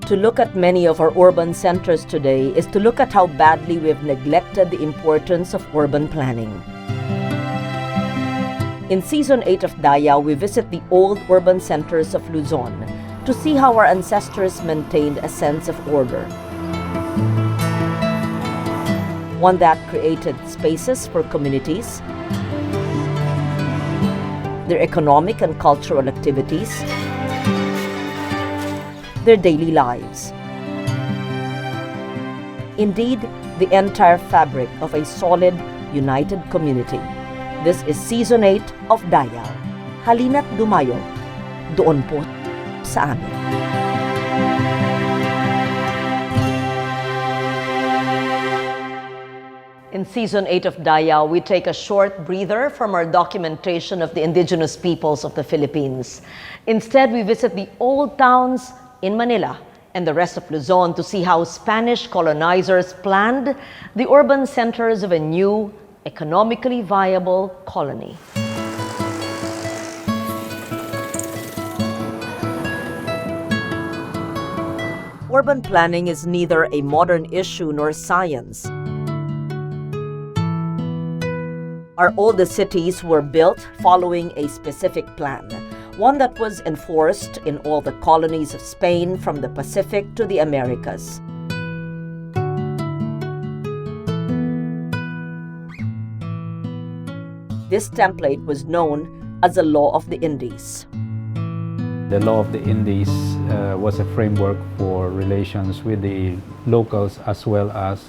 To look at many of our urban centers today is to look at how badly we've neglected the importance of urban planning. In Season 8 of Dayaw, we visit the old urban centers of Luzon to see how our ancestors maintained a sense of order. One that created spaces for communities, their economic and cultural activities, their daily lives. Indeed, the entire fabric of a solid, united community. This is Season 8 of Dayaw. Halina't dumayo, doon po sa amin. In Season 8 of Dayaw, we take a short breather from our documentation of the indigenous peoples of the Philippines. Instead, we visit the old towns in Manila and the rest of Luzon to see how Spanish colonizers planned the urban centers of a new, economically viable colony. Urban planning is neither a modern issue nor science. Our oldest cities were built following a specific plan, one that was enforced in all the colonies of Spain from the Pacific to the Americas. This template was known as the Law of the Indies. The Law of the Indies was a framework for relations with the locals as well as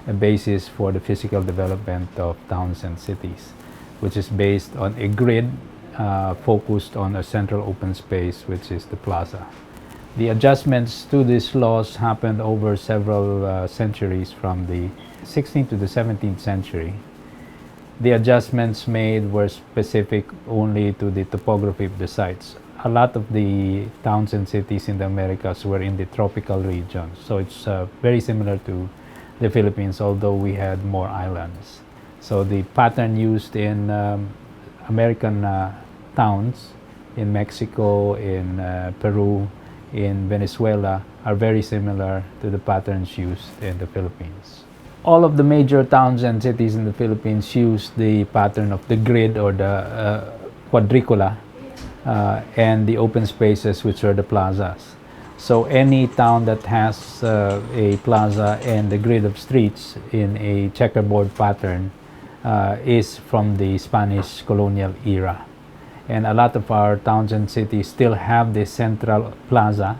a basis for the physical development of towns and cities, which is based on a grid focused on a central open space, which is the plaza. The adjustments to these laws happened over several centuries from the 16th to the 17th century. The adjustments made were specific only to the topography of the sites. A lot of the towns and cities in the Americas were in the tropical region, so it's very similar to the Philippines, although we had more islands. So the pattern used in American towns in Mexico, in Peru, in Venezuela are very similar to the patterns used in the Philippines. All of the major towns and cities in the Philippines use the pattern of the grid or the quadricula and the open spaces, which are the plazas. So any town that has a plaza and the grid of streets in a checkerboard pattern is from the Spanish colonial era. And a lot of our towns and cities still have the central plaza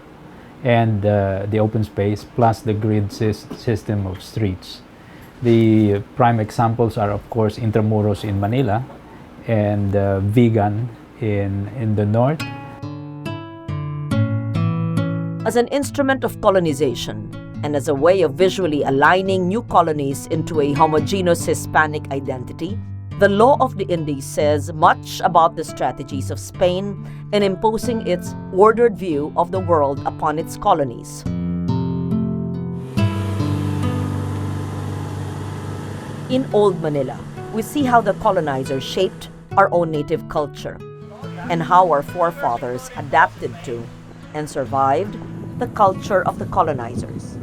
and the open space plus the grid system of streets. The prime examples are, of course, Intramuros in Manila and Vigan in the north. As an instrument of colonization and as a way of visually aligning new colonies into a homogenous Hispanic identity, the Law of the Indies says much about the strategies of Spain in imposing its ordered view of the world upon its colonies. In Old Manila, we see how the colonizer shaped our own native culture and how our forefathers adapted to and survived the culture of the colonizers.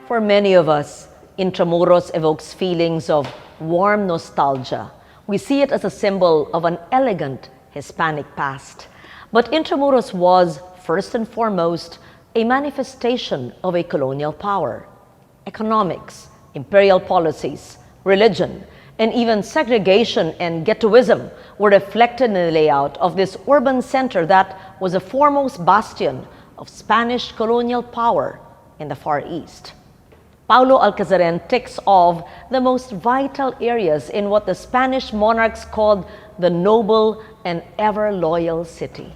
For many of us, Intramuros evokes feelings of warm nostalgia. We see it as a symbol of an elegant Hispanic past. But Intramuros was, first and foremost, a manifestation of a colonial power. Economics, imperial policies, religion, and even segregation and ghettoism were reflected in the layout of this urban center that was a foremost bastion of Spanish colonial power in the Far East. Paulo Alcazaren ticks off the most vital areas in what the Spanish monarchs called the noble and ever loyal city.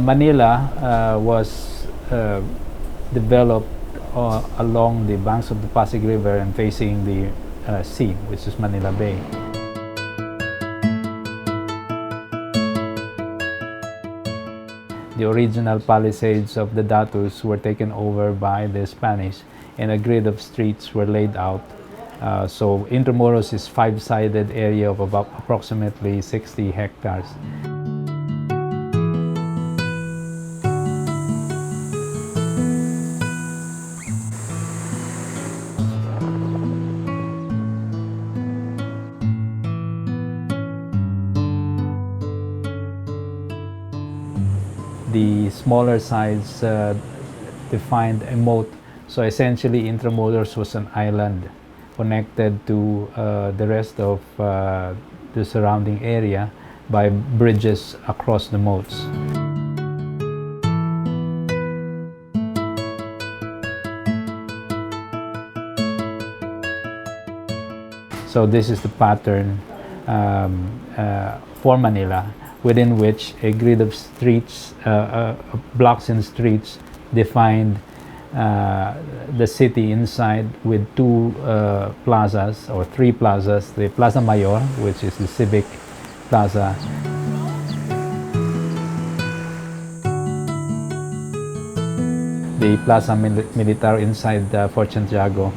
Manila was developed along the banks of the Pasig River and facing the sea, which is Manila Bay. The original palisades of the Datus were taken over by the Spanish, and a grid of streets were laid out. So Intramuros is five-sided area of about approximately 60 hectares. The smaller sides defined a moat. So essentially, Intramuros was an island connected to the rest of the surrounding area by bridges across the moats. So this is the pattern for Manila, within which a grid of streets, blocks and streets defined the city inside, with two plazas or three plazas: the Plaza Mayor, which is the civic plaza, the Plaza Militar inside Fort Santiago,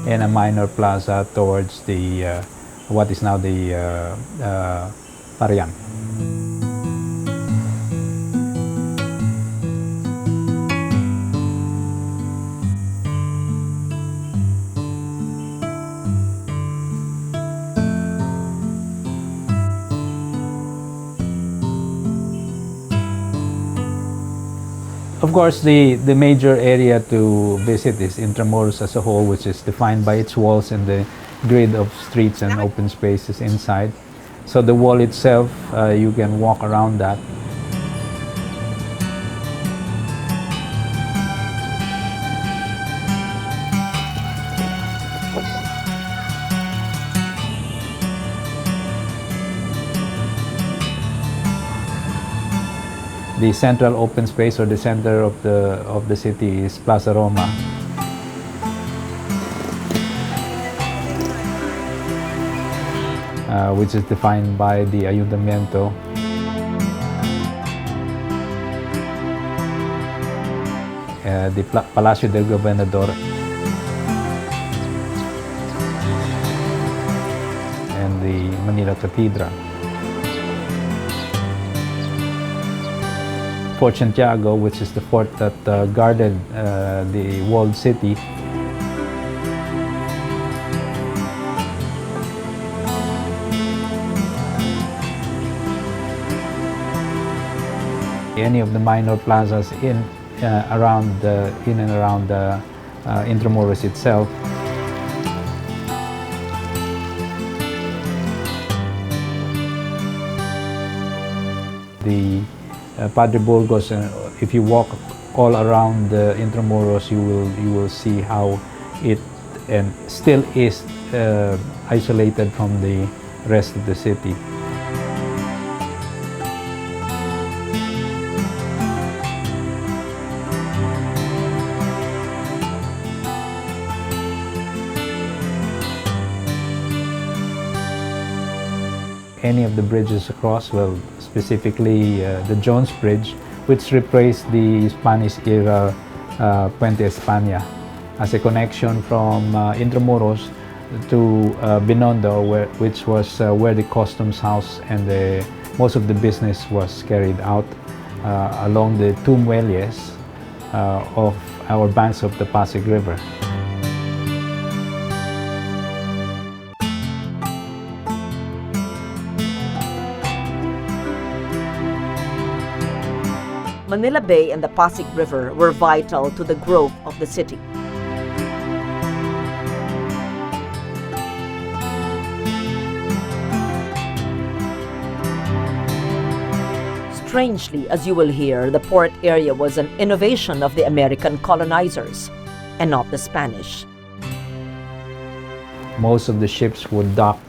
and a minor plaza towards the what is now the Parian. Of course, the major area to visit is Intramuros as a whole, which is defined by its walls and the grid of streets and open spaces inside. So the wall itself, you can walk around that. The central open space, or the center of the city, is Plaza Roma. Which is defined by the Ayuntamiento. The Palacio del Gobernador, and the Manila Cathedral. Fort Santiago, which is the fort that guarded the walled city. Any of the minor plazas in and around Intramuros itself. The Padre Burgos, if you walk all around Intramuros, you will see how it still is isolated from the rest of the city. Any of the bridges across, well, specifically the Jones Bridge, which replaced the Spanish-era Puente España as a connection from Intramuros to Binondo, which was where the customs house and most of the business was carried out along the two muelles of our banks of the Pasig River. Manila Bay and the Pasig River were vital to the growth of the city. Strangely, as you will hear, the port area was an innovation of the American colonizers and not the Spanish. Most of the ships would dock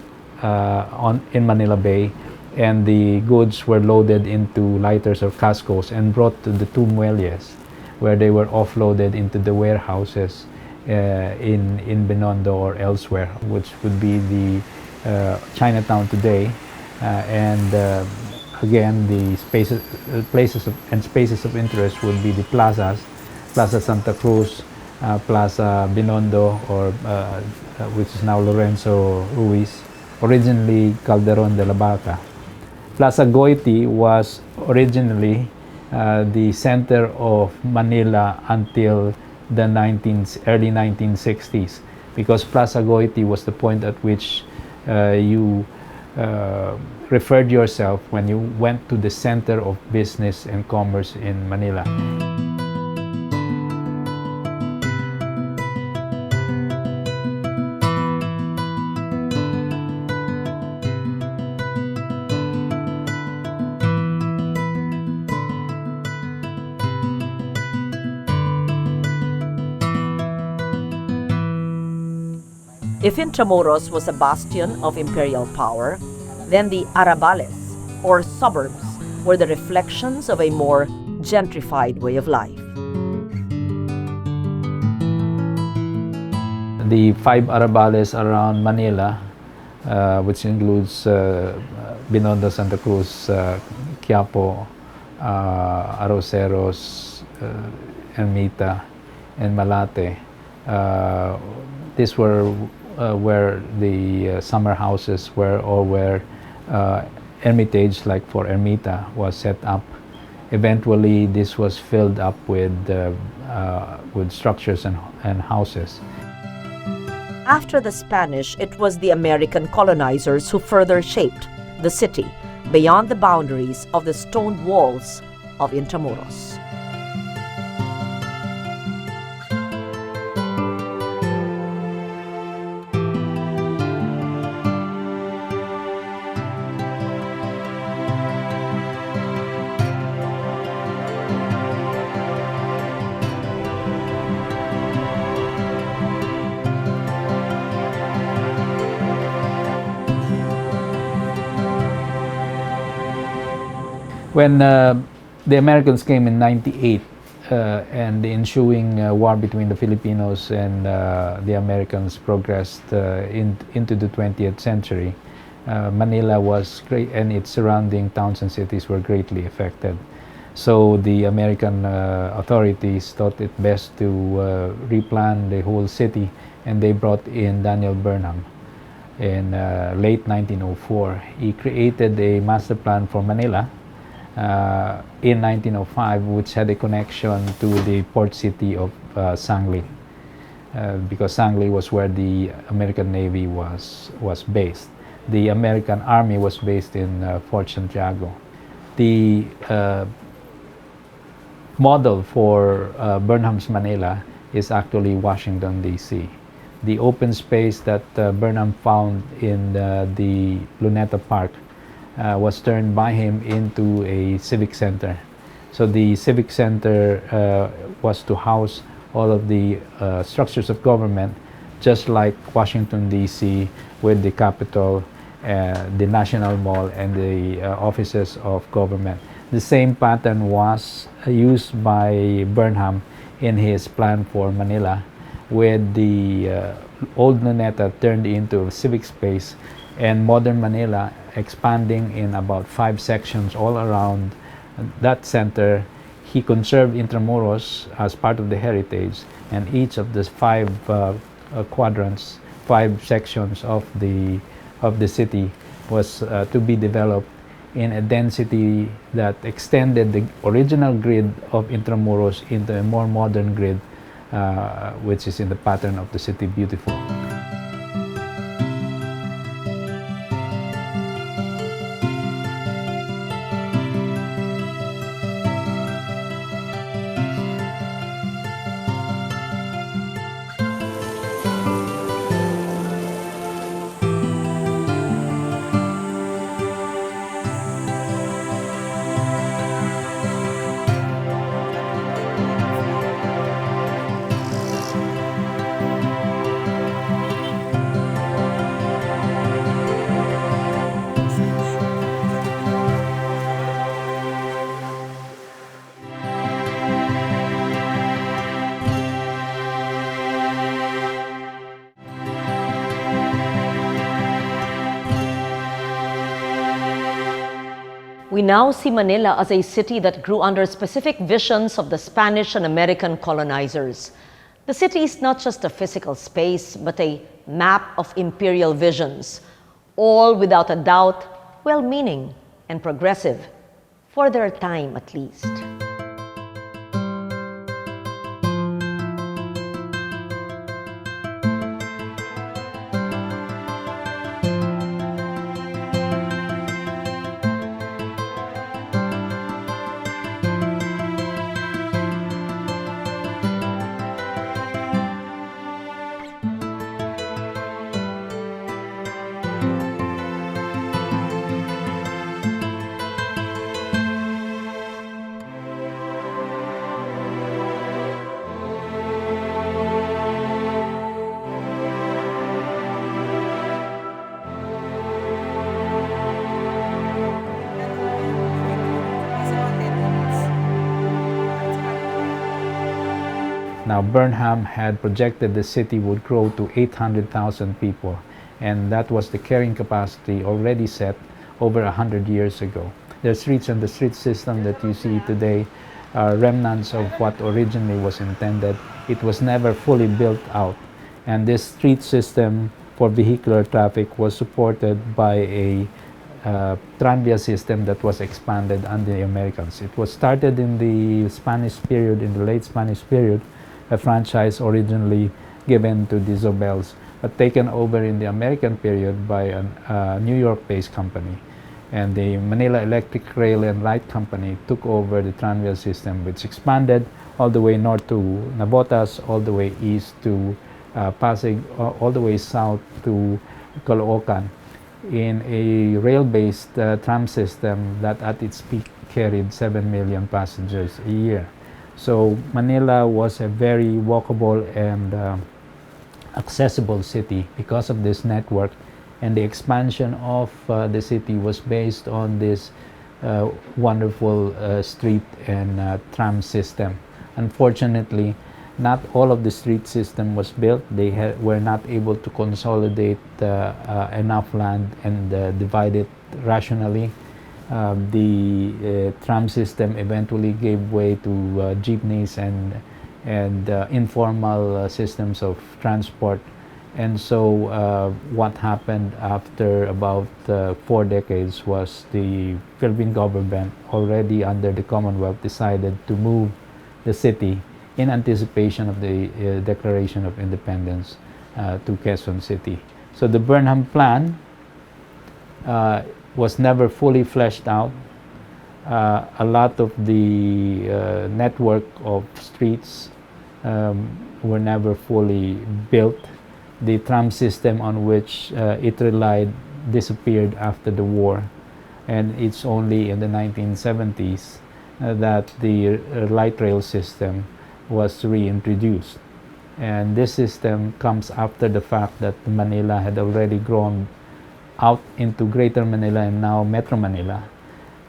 in Manila Bay, and the goods were loaded into lighters or cascos and brought to the two muelles, where they were offloaded into the warehouses in Binondo or elsewhere, which would be the Chinatown today. Again, the places of interest would be the plazas, Plaza Santa Cruz, Plaza Binondo, or which is now Lorenzo Ruiz, originally Calderon de la Barca. Plaza Goiti was originally the center of Manila until the early 1960s, because Plaza Goiti was the point at which you referred yourself when you went to the center of business and commerce in Manila. If Intramuros was a bastion of imperial power, then the arrabales, or suburbs, were the reflections of a more gentrified way of life. The 5 arrabales around Manila, which includes Binondo, Santa Cruz, Quiapo, Arroceros, Ermita, and Malate. These were where the summer houses were, or where Hermitage, like for Ermita, was set up. Eventually, this was filled up with structures and houses. After the Spanish, it was the American colonizers who further shaped the city beyond the boundaries of the stone walls of Intramuros. When the Americans came in '98 and the ensuing war between the Filipinos and the Americans progressed into the 20th century, Manila was great, and its surrounding towns and cities were greatly affected. So the American authorities thought it best to replan the whole city, and they brought in Daniel Burnham in late 1904. He created a master plan for Manila in 1905, which had a connection to the port city of Sangli, because Sangli was where the American Navy was based. The American Army was based in Fort Santiago. The model for Burnham's Manila is actually Washington, D.C. The open space that Burnham found in the Luneta Park was turned by him into a civic center. So the civic center was to house all of the structures of government, just like Washington, D.C., with the Capitol, the National Mall, and the offices of government. The same pattern was used by Burnham in his plan for Manila, with the old Luneta turned into a civic space, and modern Manila expanding in about 5 sections all around that center. He conserved Intramuros as part of the heritage, and each of the 5 quadrants, 5 sections of the city was to be developed in a density that extended the original grid of Intramuros into a more modern grid, which is in the pattern of the City Beautiful. We now see Manila as a city that grew under specific visions of the Spanish and American colonizers. The city is not just a physical space, but a map of imperial visions, all without a doubt well-meaning and progressive, for their time at least. Now, Burnham had projected the city would grow to 800,000 people, and that was the carrying capacity already set over 100 years ago. The streets and the street system that you see today are remnants of what originally was intended. It was never fully built out, and this street system for vehicular traffic was supported by a tranvia system that was expanded under the Americans. It was started in the Spanish period, in the late Spanish period, a franchise originally given to the Zobels, but taken over in the American period by a New York-based company. And the Manila Electric Rail and Light Company took over the tranvia system, which expanded all the way north to Navotas, all the way east to Pasig, all the way south to Caloocan, in a rail-based tram system that at its peak carried 7 million passengers a year. So Manila was a very walkable and accessible city because of this network, and the expansion of the city was based on this wonderful street and tram system. Unfortunately, not all of the street system was built. They were not able to consolidate enough land and divide it rationally. The tram system eventually gave way to jeepneys and informal systems of transport. And so what happened after about 4 decades was the Philippine government, already under the Commonwealth, decided to move the city in anticipation of the Declaration of Independence to Quezon City. So the Burnham Plan was never fully fleshed out. A lot of the network of streets were never fully built. The tram system on which it relied disappeared after the war, and it's only in the 1970s that the light rail system was reintroduced. And this system comes after the fact that Manila had already grown out into Greater Manila and now Metro Manila.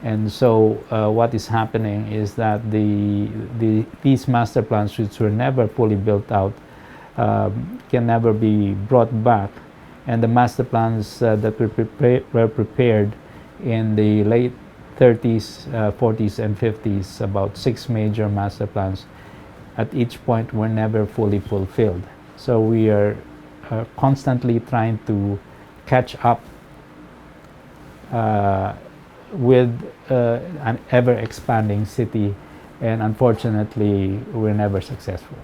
And so what is happening is that these master plans, which were never fully built out, can never be brought back. And the master plans that were prepared in the late 30s, 40s, and 50s, about 6 major master plans, at each point were never fully fulfilled. So we are constantly trying to catch up with an ever-expanding city, and unfortunately we're never successful.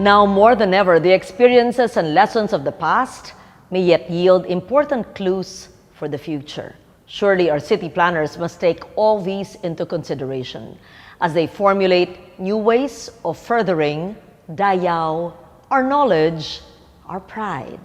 Now more than ever, the experiences and lessons of the past may yet yield important clues for the future. Surely our city planners must take all these into consideration as they formulate new ways of furthering Dayaw, our knowledge, our pride.